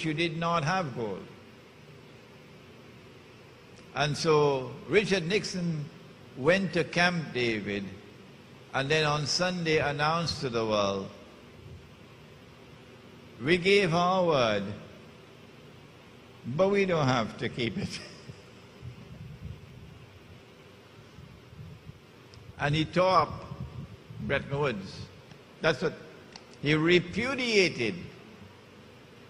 you did not have gold. And so Richard Nixon went to Camp David and then on Sunday announced to the world, we gave our word, but we don't have to keep it. And he tore up Bretton Woods. That's what he repudiated,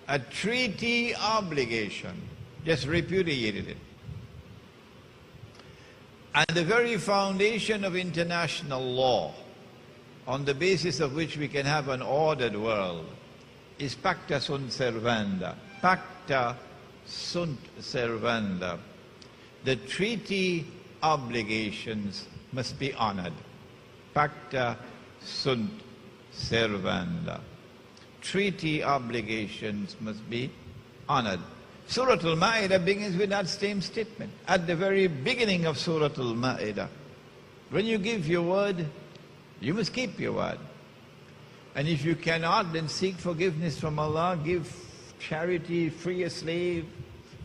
a treaty obligation, just repudiated it. And the very foundation of international law, on the basis of which we can have an ordered world, is pacta sunt servanda. Pacta sunt servanda. The treaty obligations must be honored. Pacta sunt servanda. Treaty obligations must be honored. Surah Al-Ma'idah begins with that same statement. At the very beginning of Surah Al-Ma'idah, when you give your word, you must keep your word. And if you cannot, then seek forgiveness from Allah, give charity, free a slave,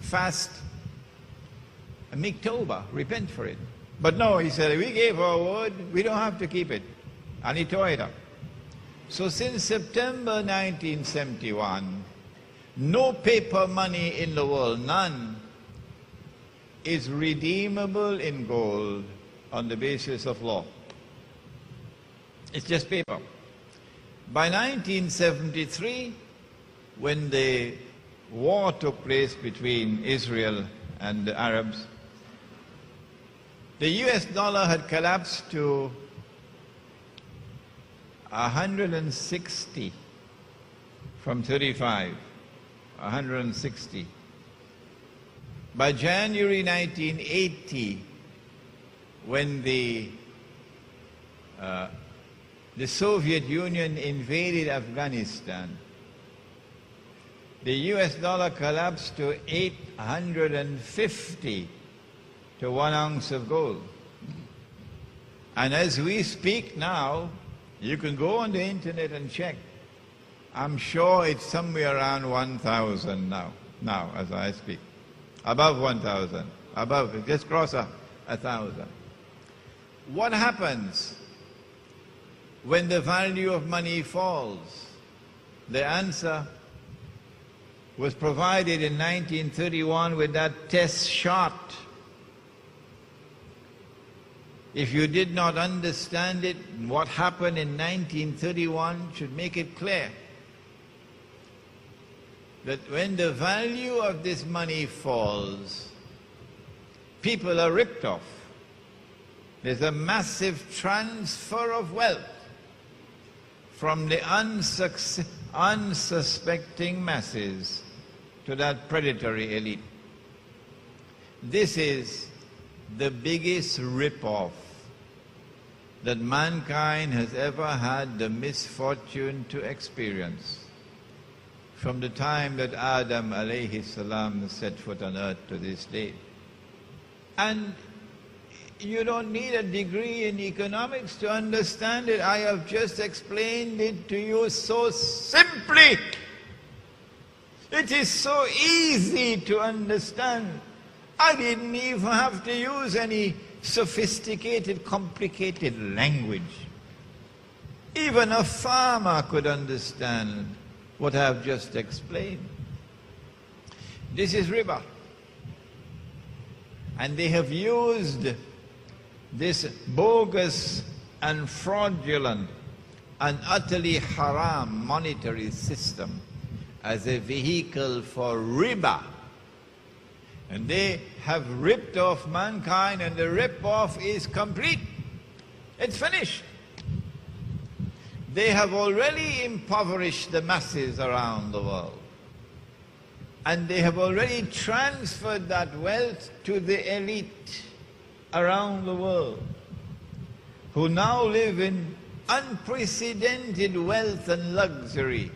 fast, and make tawbah, repent for it. But no, he said, we gave our word, we don't have to keep it. And he tore it up. So since September 1971, no paper money in the world, none, is redeemable in gold on the basis of law. It's just paper. By 1973, when the war took place between Israel and the Arabs, the US dollar had collapsed to 160 from 35, 160. By January 1980, when the Soviet Union invaded Afghanistan, the US dollar collapsed to 850 to 1 ounce of gold. And as we speak now, you can go on the internet and check. I'm sure it's somewhere around 1,000 now as I speak. Above 1,000, above, just cross 1,000. What happens when the value of money falls? The answer was provided in 1931 with that test shot. If you did not understand it, what happened in 1931 should make it clear that when the value of this money falls, people are ripped off. There's a massive transfer of wealth from the unsuspecting masses to that predatory elite. This is the biggest rip-off that mankind has ever had the misfortune to experience from the time that Adam alayhi salam set foot on earth to this day. And you don't need a degree in economics to understand it. I have just explained it to you so simply. It is so easy to understand. I didn't even have to use any sophisticated, complicated language. Even a farmer could understand what I have just explained. This is riba. And they have used this bogus and fraudulent and utterly haram monetary system as a vehicle for riba. And they have ripped off mankind, and the rip-off is complete. It's finished. They have already impoverished the masses around the world. And they have already transferred that wealth to the elite around the world, who now live in unprecedented wealth and luxury.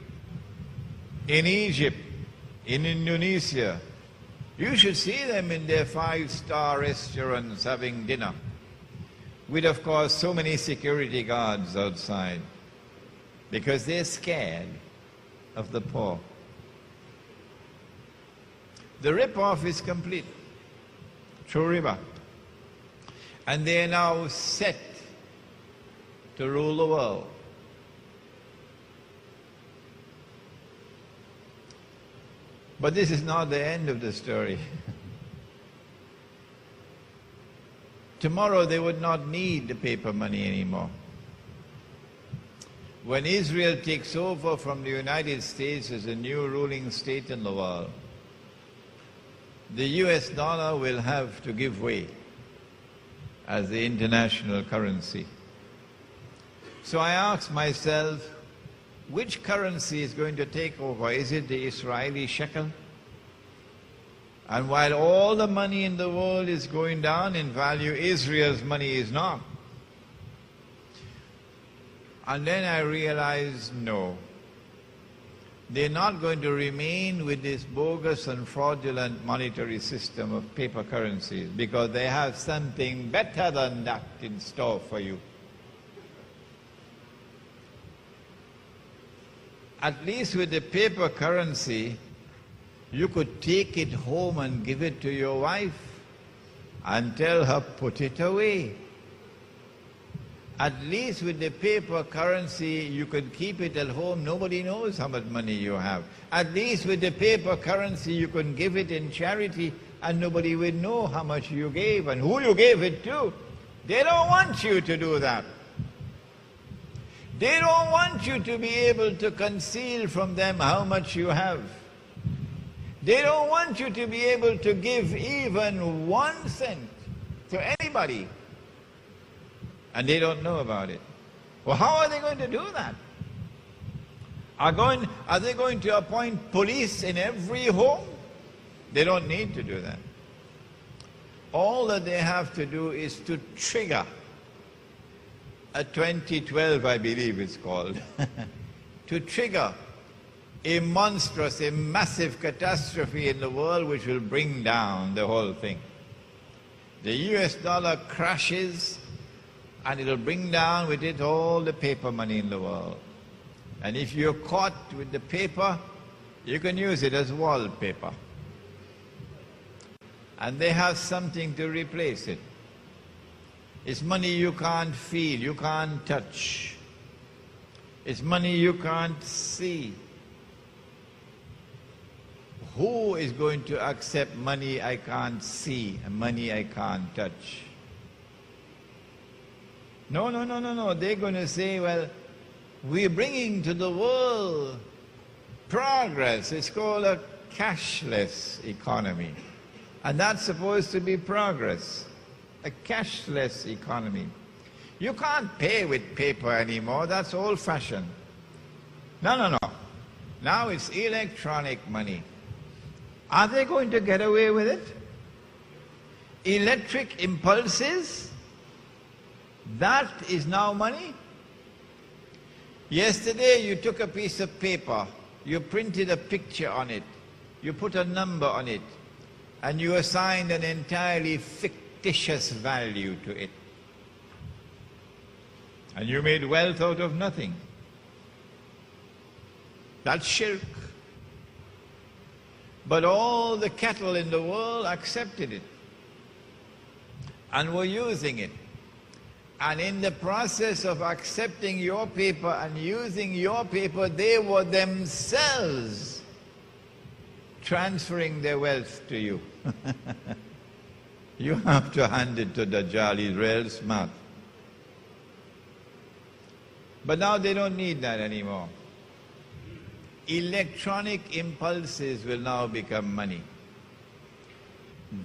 In Egypt, in Indonesia, you should see them in their 5-star restaurants having dinner, with, of course, so many security guards outside, because they're scared of the poor. The rip-off is complete through riba. And they are now set to rule the world. But this is not the end of the story. Tomorrow they would not need the paper money anymore. When Israel takes over from the United States as a new ruling state in the world, the US dollar will have to give way as the international currency. So I ask myself, which currency is going to take over? Is it the Israeli shekel? And while all the money in the world is going down in value, Israel's money is not. And then I realized, no, they're not going to remain with this bogus and fraudulent monetary system of paper currencies, because they have something better than that in store for you. At least with the paper currency, you could take it home and give it to your wife and tell her, put it away. At least with the paper currency, you could keep it at home. Nobody knows how much money you have. At least with the paper currency, you can give it in charity and nobody will know how much you gave and who you gave it to. They don't want you to do that. They don't want you to be able to conceal from them how much you have. They don't want you to be able to give even 1 cent to anybody. And they don't know about it. Well, how are they going to do that? Are they going to appoint police in every home? They don't need to do that. All that they have to do is to trigger a 2012, I believe it's called, to trigger a monstrous, a massive catastrophe in the world which will bring down the whole thing. The US dollar crashes, and it'll bring down with it all the paper money in the world. And if you're caught with the paper, you can use it as wallpaper. And they have something to replace it. It's money you can't feel, you can't touch. It's money you can't see. Who is going to accept money I can't see and money I can't touch? No. They're going to say, well, we're bringing to the world progress. It's called a cashless economy. And that's supposed to be progress. A cashless economy. You can't pay with paper anymore. That's old-fashioned. No. Now it's electronic money. Are they going to get away with it? Electric impulses? That is now money? Yesterday you took a piece of paper, you printed a picture on it, you put a number on it, and you assigned an entirely fictitious value to it. And you made wealth out of nothing. That's shirk. But all the cattle in the world accepted it and were using it. And in the process of accepting your paper and using your paper, they were themselves transferring their wealth to you. You have to hand it to Dajjal. He's real smart. But now they don't need that anymore. Electronic impulses will now become money.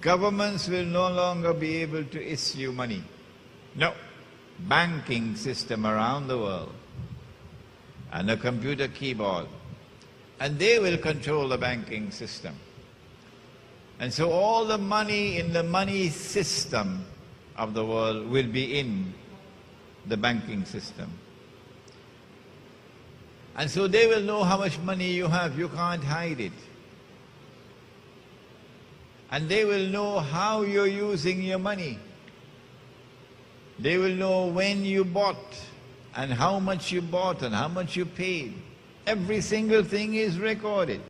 Governments will no longer be able to issue money. No. Banking system around the world and a computer keyboard, and they will control the banking system. And so all the money in the money system of the world will be in the banking system. And so they will know how much money you have. You can't hide it. And they will know how you're using your money. They will know when you bought and how much you bought and how much you paid. Every single thing is recorded.